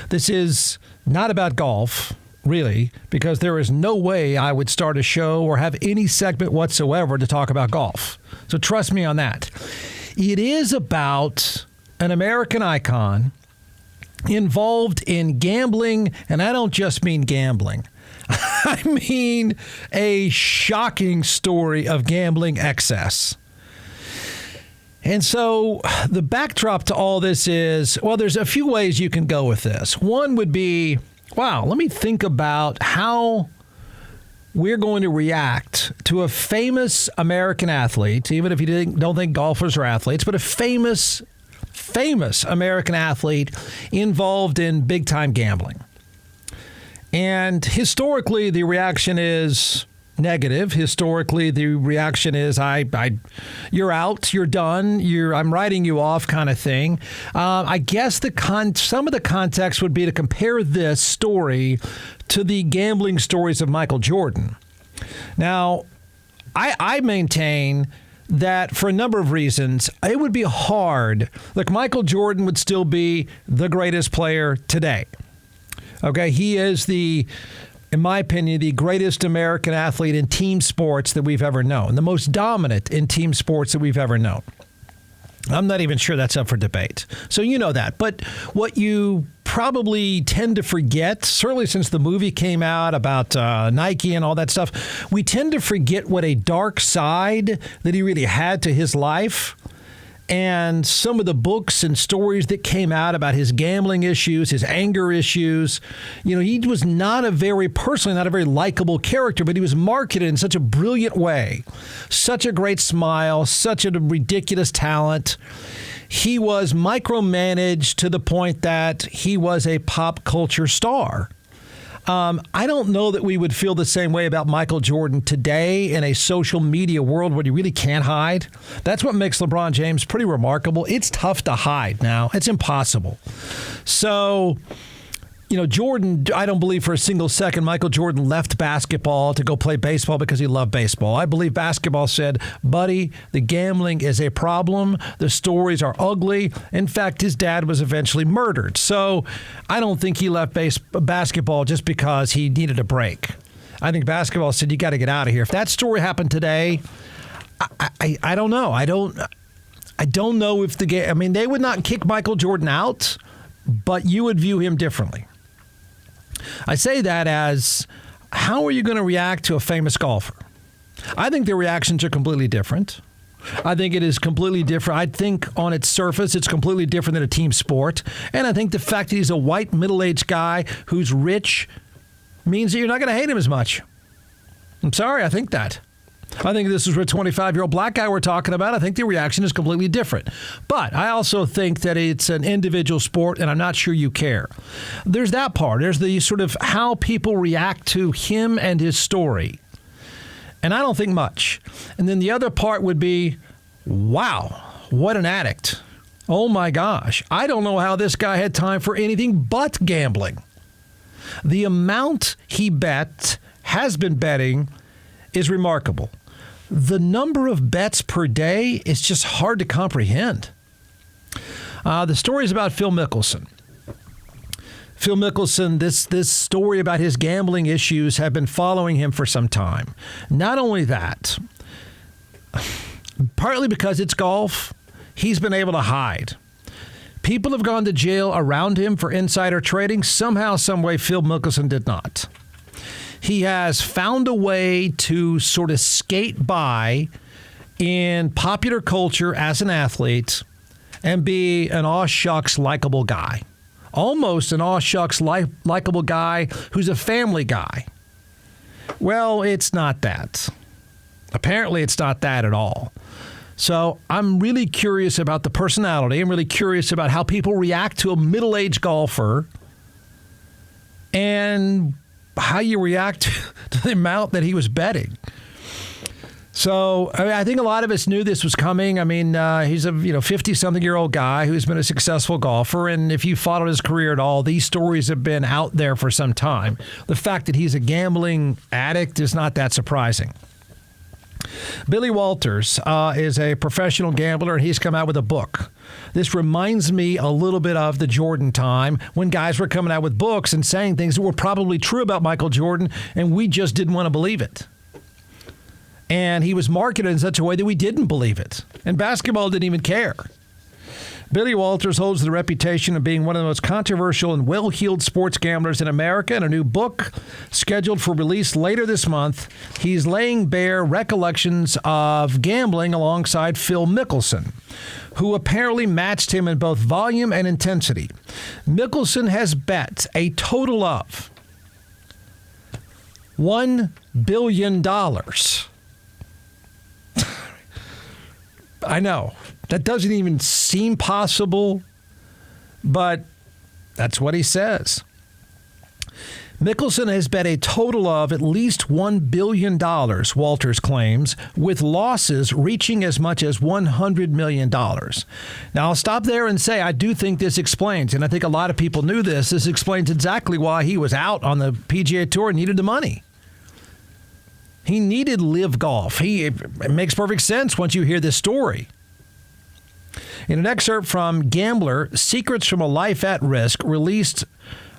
This is not about golf, really, because there is no way I would start a show or have any segment whatsoever to talk about golf. So trust me on that. It is about an American icon involved in gambling, and I don't just mean gambling. I mean a shocking story of gambling excess. And so the backdrop to all this is, well, there's a few ways you can go with this. One would be, wow, let me think about how we're going to react to a famous American athlete, even if you don't think golfers are athletes, but a famous American athlete involved in big-time gambling. And historically, the reaction is negative. Historically, the reaction is, you're out, you're done, I'm writing you off kind of thing. I guess some of the context would be to compare this story to the gambling stories of Michael Jordan. Now, I maintain that for a number of reasons, it would be hard. Look, Michael Jordan would still be the greatest player today. Okay, he is in my opinion, the greatest American athlete in team sports that we've ever known, the most dominant in team sports that we've ever known. I'm not even sure that's up for debate. So you know that. But what you probably tend to forget, certainly since the movie came out about Nike and all that stuff, we tend to forget what a dark side that he really had to his life. And some of the books and stories that came out about his gambling issues, his anger issues, he was not a very likable character, but he was marketed in such a brilliant way, such a great smile, such a ridiculous talent. He was micromanaged to the point that he was a pop culture star. I don't know that we would feel the same way about Michael Jordan today in a social media world where you really can't hide. That's what makes LeBron James pretty remarkable. It's tough to hide now. It's impossible. So, Jordan, I don't believe for a single second Michael Jordan left basketball to go play baseball because he loved baseball. I believe basketball said, buddy, the gambling is a problem. The stories are ugly. In fact, his dad was eventually murdered. So I don't think he left basketball just because he needed a break. I think basketball said, you got to get out of here. If that story happened today, I don't know. I don't know if they would not kick Michael Jordan out, but you would view him differently. I say that as, how are you going to react to a famous golfer? I think the reactions are completely different. I think it is completely different. I think on its surface, it's completely different than a team sport. And I think the fact that he's a white, middle-aged guy who's rich means that you're not going to hate him as much. I'm sorry, I think that. I think this is a 25-year-old black guy we're talking about. I think the reaction is completely different. But I also think that it's an individual sport, and I'm not sure you care. There's that part. There's the sort of how people react to him and his story. And I don't think much. And then the other part would be, wow, what an addict. Oh, my gosh. I don't know how this guy had time for anything but gambling. The amount he has been betting, is remarkable. The number of bets per day is just hard to comprehend. The story is about Phil Mickelson. Phil Mickelson, this story about his gambling issues have been following him for some time. Not only that, partly because it's golf, he's been able to hide. People have gone to jail around him for insider trading. Somehow, some way, Phil Mickelson did not. He has found a way to sort of skate by in popular culture as an athlete and be an aw-shucks likable guy. Almost an aw-shucks likable guy who's a family guy. Well, it's not that. Apparently, it's not that at all. So I'm really curious about the personality. I'm really curious about how people react to a middle-aged golfer and how you react to the amount that he was betting. So I think a lot of us knew this was coming. I mean, he's a 50-something-year-old guy who's been a successful golfer, and if you followed his career at all, these stories have been out there for some time. The fact that he's a gambling addict is not that surprising. Billy Walters is a professional gambler, and he's come out with a book. This reminds me a little bit of the Jordan time when guys were coming out with books and saying things that were probably true about Michael Jordan, and we just didn't want to believe it. And he was marketed in such a way that we didn't believe it. And basketball didn't even care. Billy Walters holds the reputation of being one of the most controversial and well-heeled sports gamblers in America. In a new book scheduled for release later this month, he's laying bare recollections of gambling alongside Phil Mickelson, who apparently matched him in both volume and intensity. Mickelson has bet a total of $1 billion. I know. That doesn't even seem possible, but that's what he says. Mickelson has bet a total of at least $1 billion, Walters claims, with losses reaching as much as $100 million. Now, I'll stop there and say I do think this explains, and I think a lot of people knew this, explains exactly why he was out on the PGA Tour and needed the money. He needed live golf. It makes perfect sense once you hear this story. In an excerpt from Gambler, Secrets from a Life at Risk, released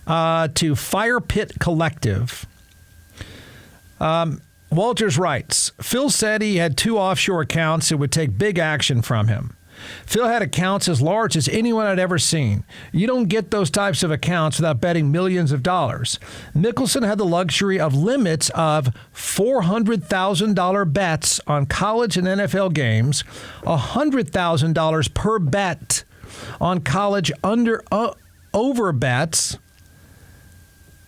to Fire Pit Collective, Walters writes, Phil said he had 2 offshore accounts that would take big action from him. Phil had accounts as large as anyone I'd ever seen. You don't get those types of accounts without betting millions of dollars. Mickelson had the luxury of limits of $400,000 bets on college and NFL games, $100,000 per bet on college over bets.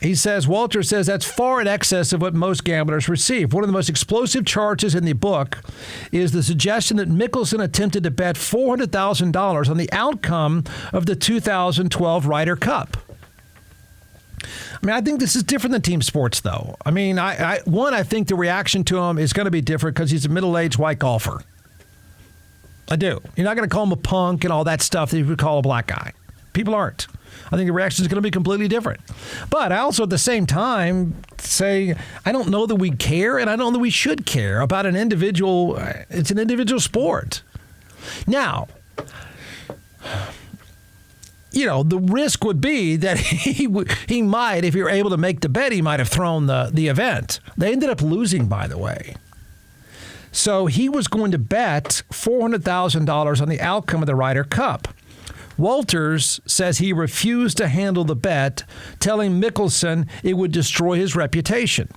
He says, Walter says that's far in excess of what most gamblers receive. One of the most explosive charges in the book is the suggestion that Mickelson attempted to bet $400,000 on the outcome of the 2012 Ryder Cup. I mean, I think this is different than team sports, though. I mean, I think the reaction to him is going to be different because he's a middle-aged white golfer. I do. You're not going to call him a punk and all that stuff that you would call a black guy. People aren't. I think the reaction is going to be completely different. But I also, at the same time, say I don't know that we care, and I don't know that we should care about an individual. It's an individual sport. Now, you know, the risk would be that he might, if you're able to make the bet, he might have thrown the event. They ended up losing, by the way. So he was going to bet $400,000 on the outcome of the Ryder Cup. Walters says he refused to handle the bet, telling Mickelson it would destroy his reputation.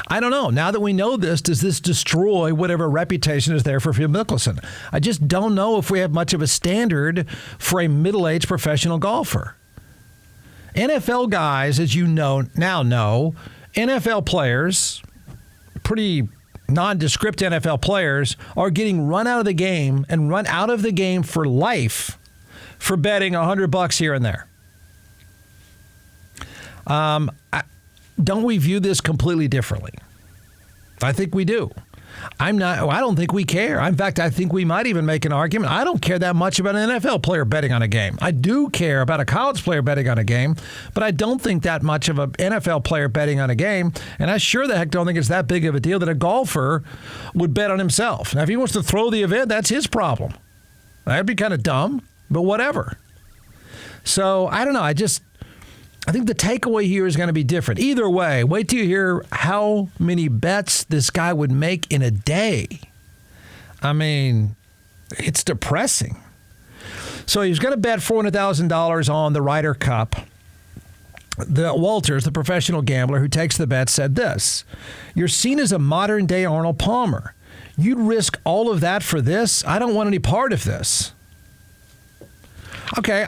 I don't know. Now that we know this, does this destroy whatever reputation is there for Phil Mickelson? I just don't know if we have much of a standard for a middle-aged professional golfer. NFL guys, as you know, NFL players, pretty nondescript NFL players, are getting run out of the game and run out of the game for life for betting $100 here and there. Don't we view this completely differently? I think we do. I don't think we care. In fact, I think we might even make an argument. I don't care that much about an NFL player betting on a game. I do care about a college player betting on a game, but I don't think that much of an NFL player betting on a game. And I sure the heck don't think it's that big of a deal that a golfer would bet on himself. Now, if he wants to throw the event, that's his problem. That'd be kind of dumb, but whatever. So I don't know. I think the takeaway here is going to be different. Either way, wait till you hear how many bets this guy would make in a day. I mean, it's depressing. So he's going to bet $400,000 on the Ryder Cup. Walters, the professional gambler who takes the bet, said this: "You're seen as a modern-day Arnold Palmer. You'd risk all of that for this? I don't want any part of this." Okay,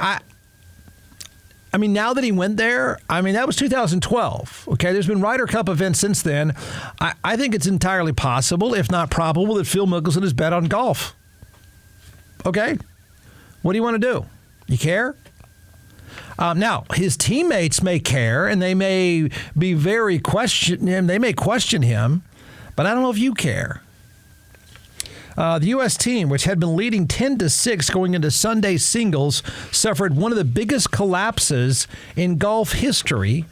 I mean, now that he went there, that was 2012. Okay, there's been Ryder Cup events since then. I think it's entirely possible, if not probable, that Phil Mickelson has bet on golf. Okay, what do you want to do? You care? Now, his teammates may care, and they may be they may question him, but I don't know if you care. The U.S. team, which had been leading 10-6 going into Sunday singles, suffered one of the biggest collapses in golf history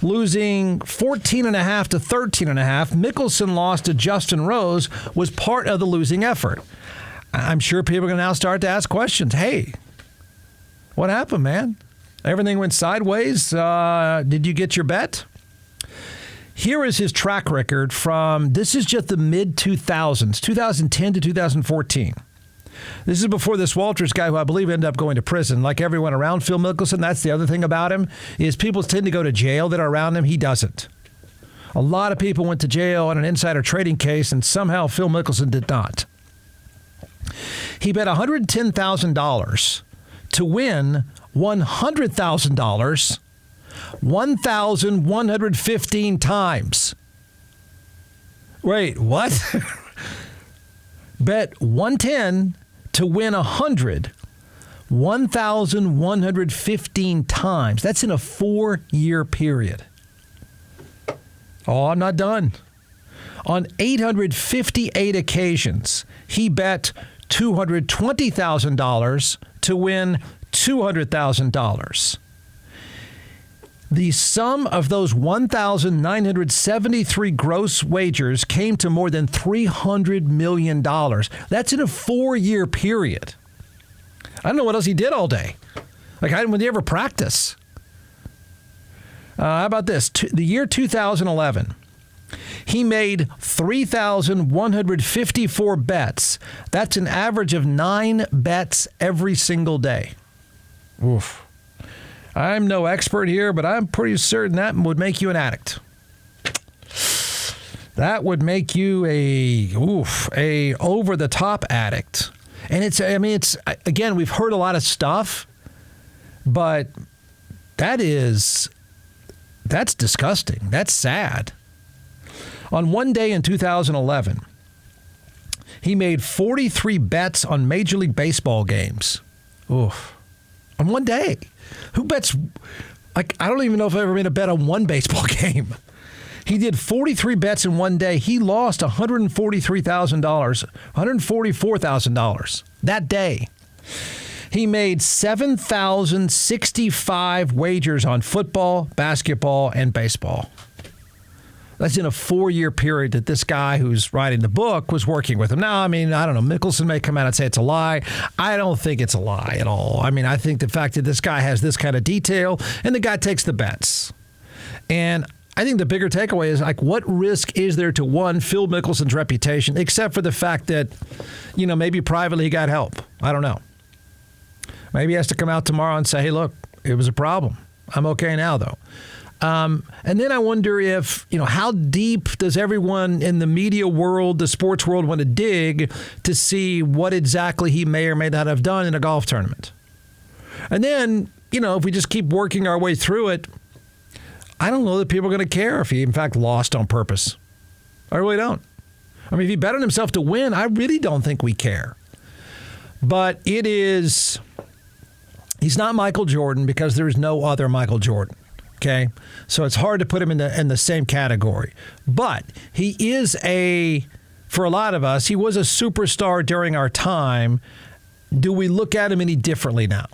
losing 14.5 to 13.5. Mickelson lost to Justin Rose, was part of the losing effort. I'm sure people are going to now start to ask questions. Hey, what happened, man? Everything went sideways. Did you get your bet? Here is his track record from, this is just the mid-2000s, 2010 to 2014. This is before this Walters guy, who I believe ended up going to prison. Like everyone around Phil Mickelson, that's the other thing about him, is people tend to go to jail that are around him. He doesn't. A lot of people went to jail on an insider trading case, and somehow Phil Mickelson did not. He bet $110,000 to win $100,000 1,115 times. Wait, what? Bet 110 to win 100 1,115 times. That's in a 4-year period. Oh, I'm not done. On 858 occasions, he bet $220,000 to win $200,000. The sum of those 1,973 gross wagers came to more than $300 million. That's in a 4-year period. I don't know what else he did all day. Like, when did he ever practice? How about this? The year 2011, he made 3,154 bets. That's an average of 9 bets every single day. Oof. I'm no expert here, but I'm pretty certain that would make you an addict. That would make you a over-the-top addict. And it's again, we've heard a lot of stuff, but that's disgusting. That's sad. On one day in 2011, he made 43 bets on Major League Baseball games. Oof. On one day. Who bets? Like, I don't even know if I've ever made a bet on one baseball game. He did 43 bets in one day. He lost $144,000 that day. He made 7,065 wagers on football, basketball, and baseball. That's in a 4-year period that this guy who's writing the book was working with him. Now, I mean, I don't know. Mickelson may come out and say it's a lie. I don't think it's a lie at all. I mean, I think the fact that this guy has this kind of detail and the guy takes the bets. And I think the bigger takeaway is, like, what risk is there to, one, Phil Mickelson's reputation, except for the fact that, maybe privately he got help. I don't know. Maybe he has to come out tomorrow and say, hey, look, it was a problem. I'm okay now, though. And then I wonder if, how deep does everyone in the media world, the sports world, want to dig to see what exactly he may or may not have done in a golf tournament? And then, if we just keep working our way through it, I don't know that people are going to care if he, in fact, lost on purpose. I really don't. I mean, if he bet on himself to win, I really don't think we care. But he's not Michael Jordan because there's no other Michael Jordan. Okay, so it's hard to put him in the same category. But he is for a lot of us, he was a superstar during our time. Do we look at him any differently now?